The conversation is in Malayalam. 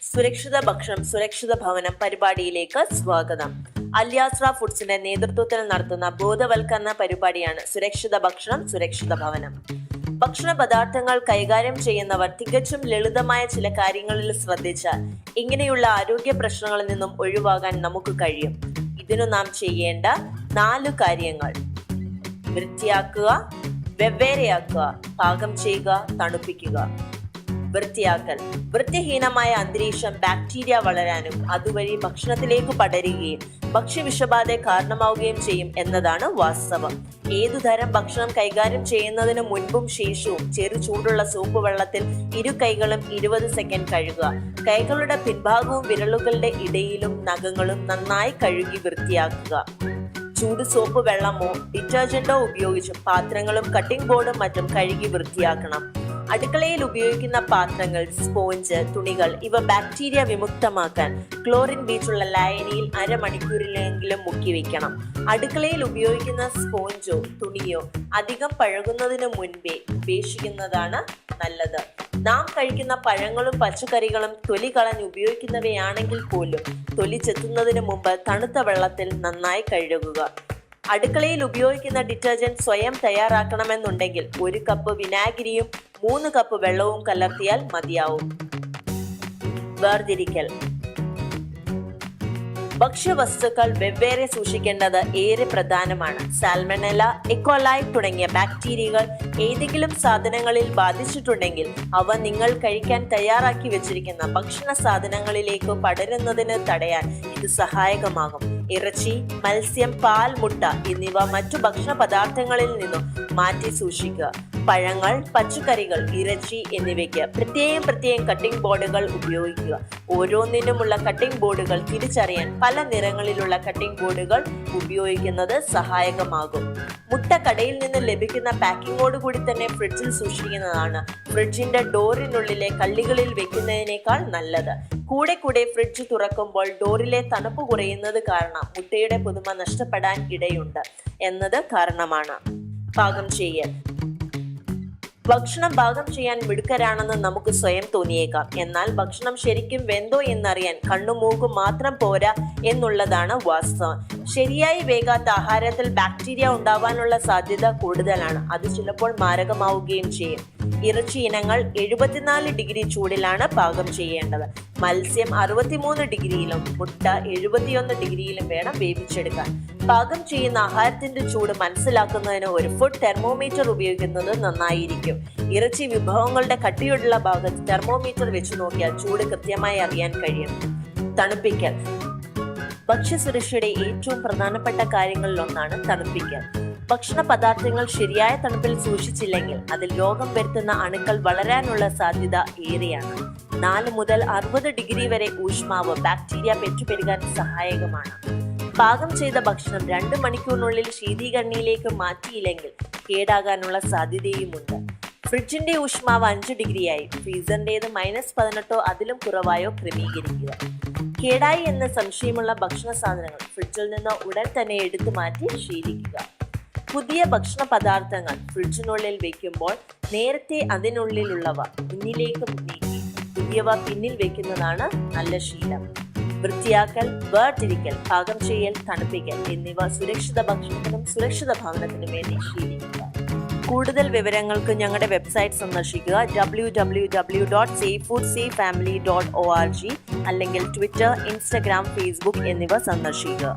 സുരക്ഷിത ഭക്ഷണം സുരക്ഷിത ഭവനം പരിപാടിയിലേക്ക് സ്വാഗതം. അൽ-യാസ്ര ഫുഡ്സിന്റെ നേതൃത്വത്തിൽ നടത്തുന്ന ബോധവൽക്കരണ പരിപാടിയാണ് സുരക്ഷിത ഭക്ഷണം സുരക്ഷിത ഭവനം. ഭക്ഷണ പദാർത്ഥങ്ങൾ കൈകാര്യം ചെയ്യുന്നവർ തികച്ചും ലളിതമായ ചില കാര്യങ്ങളിൽ ശ്രദ്ധിച്ചാൽ ഇങ്ങനെയുള്ള ആരോഗ്യ പ്രശ്നങ്ങളിൽ നിന്നും ഒഴിവാകാൻ നമുക്ക് കഴിയും. ഇതിനു നാം ചെയ്യേണ്ട 4 കാര്യങ്ങൾ: വൃത്തിയാക്കുക, വെവ്വേറെയാക്കുക, പാകം ചെയ്യുക, തണുപ്പിക്കുക. വൃത്തിയാക്കൽ. വൃത്തിഹീനമായ അന്തരീക്ഷം ബാക്ടീരിയ വളരാനും അതുവഴി ഭക്ഷണത്തിലേക്ക് പടരുകയും ഭക്ഷ്യവിഷബാധ കാരണമാവുകയും ചെയ്യും എന്നതാണ് വാസ്തവം. ഏതുതരം ഭക്ഷണം കൈകാര്യം ചെയ്യുന്നതിന് മുൻപും ശേഷവും ചെറു ചൂടുള്ള സോപ്പ് വെള്ളത്തിൽ ഇരു കൈകളും 20 സെക്കൻഡ് കഴുകുക. കൈകളുടെ പിൻഭാഗവും വിരലുകളുടെ ഇടയിലും നഖങ്ങളും നന്നായി കഴുകി വൃത്തിയാക്കുക. ചൂട് സോപ്പ് വെള്ളമോ ഡിറ്റർജന്റോ ഉപയോഗിച്ച് പാത്രങ്ങളും കട്ടിംഗ് ബോർഡും മറ്റും കഴുകി വൃത്തിയാക്കണം. അടുക്കളയിൽ ഉപയോഗിക്കുന്ന പാത്രങ്ങൾ, സ്പോഞ്ച്, തുണികൾ ഇവ ബാക്ടീരിയ വിമുക്തമാക്കാൻ ക്ലോറിൻ ബീച്ചുള്ള ലായനിയിൽ അരമണിക്കൂറിലെങ്കിലും മുക്കി വെക്കണം. അടുക്കളയിൽ ഉപയോഗിക്കുന്ന സ്പോഞ്ചോ തുണിയോ അധികം പഴകുന്നതിന് മുൻപേ ഉപേക്ഷിക്കുന്നതാണ് നല്ലത്. നാം കഴിക്കുന്ന പഴങ്ങളും പച്ചക്കറികളും തൊലി കളഞ്ഞ് ഉപയോഗിക്കുന്നവയാണെങ്കിൽ പോലും തൊലി ചെത്തുന്നതിന് മുമ്പ് തണുത്ത വെള്ളത്തിൽ നന്നായി കഴുകുക. അടുക്കളയിൽ ഉപയോഗിക്കുന്ന ഡിറ്റർജന്റ് സ്വയം തയ്യാറാക്കണമെന്നുണ്ടെങ്കിൽ 1 കപ്പ് വിനാഗിരിയും 3 കപ്പ് വെള്ളവും കലർത്തിയാൽ മതിയാവും. വേർതിരിക്കൽ. ഭക്ഷ്യവസ്തുക്കൾ വെവ്വേറെ സൂക്ഷിക്കേണ്ടത് ഏറെ പ്രധാനമാണ്. സാൽമണല, എക്കോലൈ തുടങ്ങിയ ബാക്ടീരിയകൾ ഏതെങ്കിലും സാധനങ്ങളിൽ ബാധിച്ചിട്ടുണ്ടെങ്കിൽ അവ നിങ്ങൾ കഴിക്കാൻ തയ്യാറാക്കി വെച്ചിരിക്കുന്ന ഭക്ഷണ സാധനങ്ങളിലേക്ക് പടരുന്നതിന് തടയാൻ ഇത് സഹായകമാകും. ഇറച്ചി, മത്സ്യം, പാൽ, മുട്ട എന്നിവ മറ്റു ഭക്ഷണ പദാർത്ഥങ്ങളിൽ നിന്നും മാറ്റി സൂക്ഷിക്കുക. പഴങ്ങൾ, പച്ചക്കറികൾ, ഇറച്ചി എന്നിവയ്ക്ക് പ്രത്യേകം കട്ടിംഗ് ബോർഡുകൾ ഉപയോഗിക്കുക. ഓരോന്നിനുമുള്ള കട്ടിംഗ് ബോർഡുകൾ തിരിച്ചറിയാൻ പല നിറങ്ങളിലുള്ള കട്ടിംഗ് ബോർഡുകൾ ഉപയോഗിക്കുന്നത് സഹായകമാകും. മുട്ട കടയിൽ നിന്ന് ലഭിക്കുന്ന പാക്കിങ്ങോട് കൂടി തന്നെ ഫ്രിഡ്ജിൽ സൂക്ഷിക്കുന്നതാണ് ഫ്രിഡ്ജിന്റെ ഡോറിനുള്ളിലെ കള്ളികളിൽ വെക്കുന്നതിനേക്കാൾ നല്ലത്. കൂടെ ഫ്രിഡ്ജ് തുറക്കുമ്പോൾ ഡോറിലെ തണുപ്പ് കുറയുന്നത് കാരണം മുട്ടയുടെ പുതുമ നഷ്ടപ്പെടാൻ ഇടയുണ്ട് എന്നത് കാരണമാണ്. പാകം ചെയ്യൽ. ഭക്ഷണം പാകം ചെയ്യാൻ മിടുക്കരാണെന്ന് നമുക്ക് സ്വയം തോന്നിയേക്കാം. എന്നാൽ ഭക്ഷണം ശരിക്കും വെന്തോ എന്നറിയാൻ കണ്ണും മൂക്കും മാത്രം പോരാ എന്നുള്ളതാണ് വാസ്തവം. ശരിയായി വേകാത്ത ആഹാരത്തിൽ ബാക്ടീരിയ ഉണ്ടാവാനുള്ള സാധ്യത കൂടുതലാണ്. അത് ചിലപ്പോൾ മാരകമാവുകയും ചെയ്യും. ഇറച്ചി ഇനങ്ങൾ 74 ഡിഗ്രി ചൂടിലാണ് പാകം ചെയ്യേണ്ടത്. മത്സ്യം 63 ഡിഗ്രിയിലും മുട്ട 71 ഡിഗ്രിയിലും വേണം വേവിച്ചെടുക്കാൻ. പാകം ചെയ്യുന്ന ആഹാരത്തിന്റെ ചൂട് മനസ്സിലാക്കുന്നതിന് ഒരു ഫുഡ് തെർമോമീറ്റർ ഉപയോഗിക്കുന്നത് നന്നായിരിക്കും. ഇറച്ചി വിഭവങ്ങളുടെ കട്ടിയുള്ള ഭാഗത്ത് തെർമോമീറ്റർ വെച്ച് നോക്കിയാൽ ചൂട് കൃത്യമായി അറിയാൻ കഴിയും. തണുപ്പിക്കൽ. ഭക്ഷ്യസുരക്ഷയുടെ ഏറ്റവും പ്രധാനപ്പെട്ട കാര്യങ്ങളിൽ ഒന്നാണ് തണുപ്പിക്കൽ. ഭക്ഷണ പദാർത്ഥങ്ങൾ ശരിയായ തണുപ്പിൽ സൂക്ഷിച്ചില്ലെങ്കിൽ അതിൽ രോഗം വരുത്തുന്ന അണുക്കൾ വളരാനുള്ള സാധ്യത ഏറെയാണ്. 4 മുതൽ 60 ഡിഗ്രി വരെ ഊഷ്മാവ് ബാക്ടീരിയ പെറ്റുപെരുകാൻ സഹായകമാണ്. പാകം ചെയ്ത ഭക്ഷണം 2 മണിക്കൂറിനുള്ളിൽ ശീതീകരണിയിലേക്ക് മാറ്റിയില്ലെങ്കിൽ കേടാകാനുള്ള സാധ്യതയുമുണ്ട്. ഫ്രിഡ്ജിന്റെ ഊഷ്മാവ് 5 ഡിഗ്രിയായി ഫ്രീസറിന്റേത് -18 അതിലും കുറവായോ ക്രമീകരിക്കുക. കേടായി എന്ന് സംശയമുള്ള ഭക്ഷണ സാധനങ്ങൾ ഫ്രിഡ്ജിൽ നിന്ന് ഉടൻ തന്നെ എടുത്തു മാറ്റി ശീലിക്കുക. പുതിയ ഭക്ഷണ പദാർത്ഥങ്ങൾ ഫ്രിഡ്ജിനുള്ളിൽ വെക്കുമ്പോൾ നേരത്തെ അതിനുള്ളിലുള്ളവ മുന്നിലേക്ക് നീക്കി പുതിയവ പിന്നിൽ വെക്കുന്നതാണ് നല്ല ശീലം. വൃത്തിയാക്കൽ, വേർതിരിക്കൽ, പാകം ചെയ്യൽ, തണുപ്പിക്കൽ എന്നിവ സുരക്ഷിത ഭക്ഷണത്തിനും സുരക്ഷിത ഭവനത്തിനും വേണ്ടി ശീലിക്കുക. കൂടുതൽ വിവരങ്ങൾക്ക് ഞങ്ങളുടെ വെബ്സൈറ്റ് സന്ദർശിക്കുക www.safefoodsafefamily.org അല്ലെങ്കിൽ ട്വിറ്റർ, ഇൻസ്റ്റഗ്രാം, ഫേസ്ബുക്ക് എന്നിവ സന്ദർശിക്കുക.